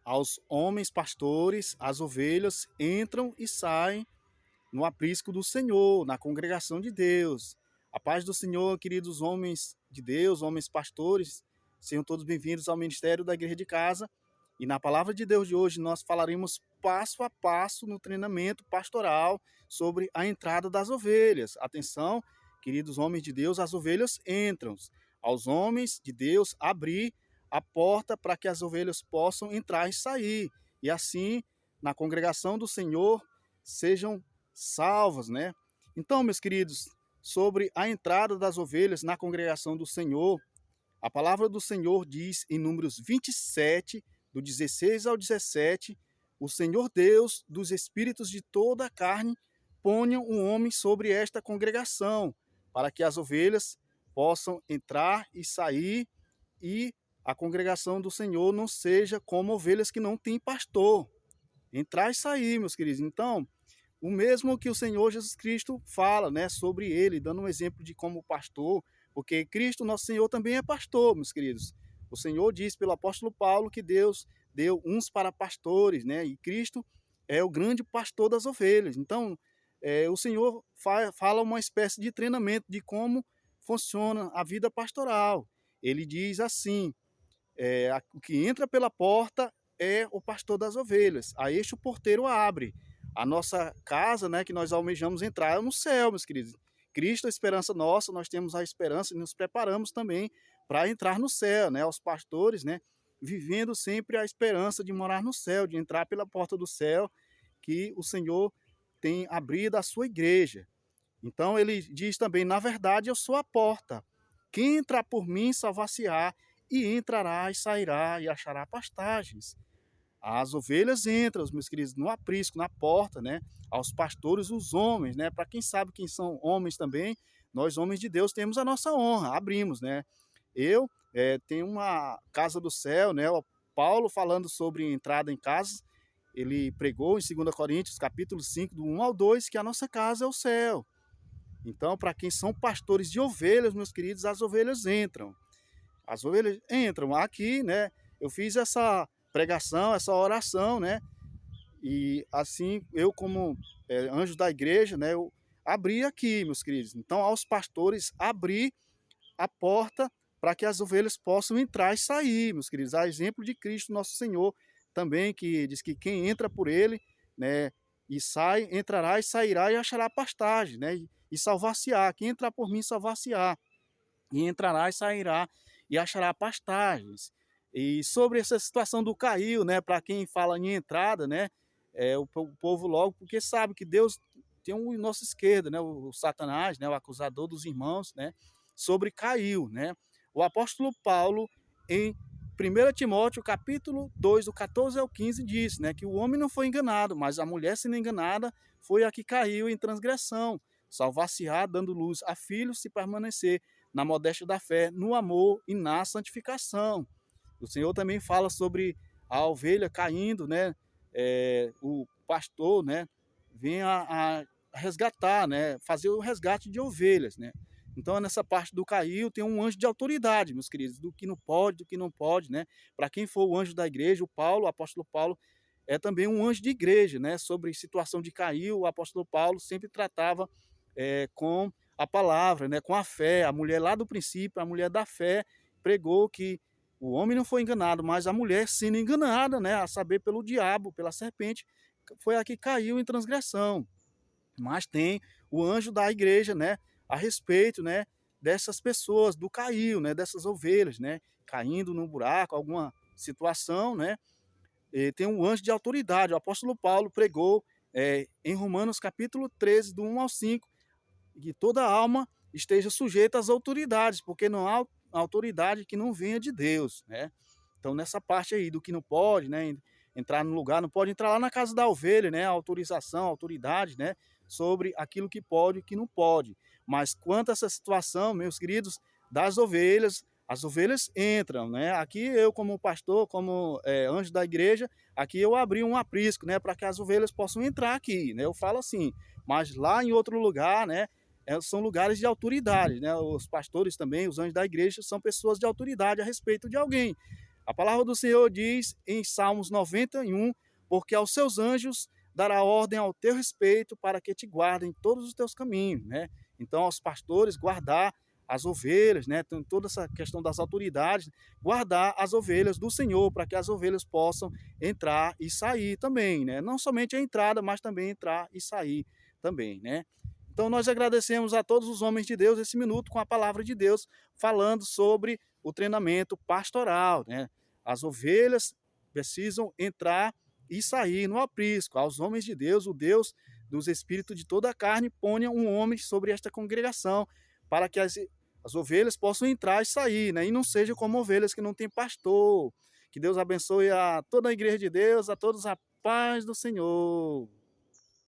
aos homens pastores, as ovelhas entram e saem no aprisco do Senhor, na congregação de Deus. A paz do Senhor, queridos homens de Deus, homens pastores, sejam todos bem-vindos ao ministério da Igreja de Casa. E na palavra de Deus de hoje nós falaremos passo a passo no treinamento pastoral sobre a entrada das ovelhas. Atenção, queridos homens de Deus, as ovelhas entram. Aos homens de Deus abrir a porta para que as ovelhas possam entrar e sair. E assim, na congregação do Senhor, sejam salvas, né? Então, meus queridos, sobre a entrada das ovelhas na congregação do Senhor, a palavra do Senhor diz em Números 27, do 16 ao 17, o Senhor Deus dos espíritos de toda a carne ponha um homem sobre esta congregação, para que as ovelhas possam entrar e sair e a congregação do Senhor não seja como ovelhas que não têm pastor. Entrar e sair, meus queridos. Então, o mesmo que o Senhor Jesus Cristo fala, né, sobre ele, dando um exemplo de como pastor, porque Cristo, nosso Senhor, também é pastor, meus queridos. O Senhor diz pelo apóstolo Paulo que Deus deu uns para pastores, né, e Cristo é o grande pastor das ovelhas. Então, o Senhor fala uma espécie de treinamento de como funciona a vida pastoral. Ele diz assim, o que entra pela porta é o pastor das ovelhas. A este o porteiro abre. A nossa casa, né, que nós almejamos entrar é no céu, meus queridos. Cristo é a esperança nossa, nós temos a esperança e nos preparamos também para entrar no céu, né? Os pastores, né, vivendo sempre a esperança de morar no céu, de entrar pela porta do céu, que o Senhor tem abrido a sua igreja. Então ele diz também, na verdade eu sou a porta. Quem entrar por mim salvar-se-á, e entrará e sairá e achará pastagens. As ovelhas entram, meus queridos, no aprisco, na porta, né? Aos pastores, os homens, né? Para quem sabe quem são homens também, nós homens de Deus temos a nossa honra, abrimos, né? Eu tenho uma casa do céu, né? O Paulo falando sobre entrada em casas, ele pregou em 2 Coríntios, capítulo 5, do 1 ao 2, que a nossa casa é o céu. Então, para quem são pastores de ovelhas, meus queridos, as ovelhas entram. As ovelhas entram aqui, né? Eu fiz essa pregação, essa oração, né? E assim, eu como anjo da igreja, né? Eu abri aqui, meus queridos. Então, aos pastores, abrir a porta para que as ovelhas possam entrar e sair, meus queridos. A exemplo de Cristo, nosso Senhor, também, que diz que quem entra por ele, né? E sai, entrará e sairá e achará pastagem, né? E salvar-se-á. Quem entrar por mim, salvar-se-á. E entrará e sairá e achará pastagens. E sobre essa situação do caiu, né, para quem fala em entrada, né, o povo logo, porque sabe que Deus tem um em nossa esquerda, né, o Satanás, né, o acusador dos irmãos, né, sobre caiu, né. O apóstolo Paulo, em 1 Timóteo, capítulo 2, do 14 ao 15, diz, né, que o homem não foi enganado, mas a mulher sendo enganada foi a que caiu em transgressão. Salvar-se-á dando luz a filhos se permanecer na modéstia da fé, no amor e na santificação. O Senhor também fala sobre a ovelha caindo, né? O pastor, né? Vem a resgatar, né? Fazer o resgate de ovelhas, né? Então, nessa parte do caiu, tem um anjo de autoridade, meus queridos, do que não pode, do que não pode, né? Para quem for o anjo da igreja, o Paulo, o apóstolo Paulo, é também um anjo de igreja, né? Sobre situação de caiu, o apóstolo Paulo sempre tratava com a palavra, né? Com a fé. A mulher lá do princípio, a mulher da fé, pregou que o homem não foi enganado, mas a mulher sendo enganada, né? A saber pelo diabo, pela serpente, foi a que caiu em transgressão. Mas tem o anjo da igreja, né? A respeito, né? Dessas pessoas, do caiu, né? Dessas ovelhas, né? Caindo no buraco, alguma situação, né? E tem um anjo de autoridade. O apóstolo Paulo pregou em Romanos capítulo 13, do 1 ao 5, que toda alma esteja sujeita às autoridades, porque não há autoridade que não venha de Deus, né? Então, nessa parte aí do que não pode, né? Entrar no lugar, não pode entrar lá na casa da ovelha, né? A autorização, a autoridade, né? Sobre aquilo que pode e que não pode. Mas quanto a essa situação, meus queridos, das ovelhas, as ovelhas entram, né? Aqui eu, como pastor, como anjo da igreja, aqui eu abri um aprisco, né? Para que as ovelhas possam entrar aqui, né? Eu falo assim, mas lá em outro lugar, né? São lugares de autoridade, né? Os pastores também, os anjos da igreja, são pessoas de autoridade a respeito de alguém. A palavra do Senhor diz em Salmos 91, porque aos seus anjos dará ordem ao teu respeito para que te guardem todos os teus caminhos, né? Então, aos pastores guardar as ovelhas, né? Tem toda essa questão das autoridades, guardar as ovelhas do Senhor, para que as ovelhas possam entrar e sair também, né? Não somente a entrada, mas também entrar e sair também, né? Então nós agradecemos a todos os homens de Deus esse minuto com a palavra de Deus, falando sobre o treinamento pastoral, né? As ovelhas precisam entrar e sair no aprisco. Aos homens de Deus, o Deus dos espíritos de toda a carne, ponha um homem sobre esta congregação, para que as ovelhas possam entrar e sair, né? E não sejam como ovelhas que não têm pastor. Que Deus abençoe a toda a igreja de Deus, a todos a paz do Senhor.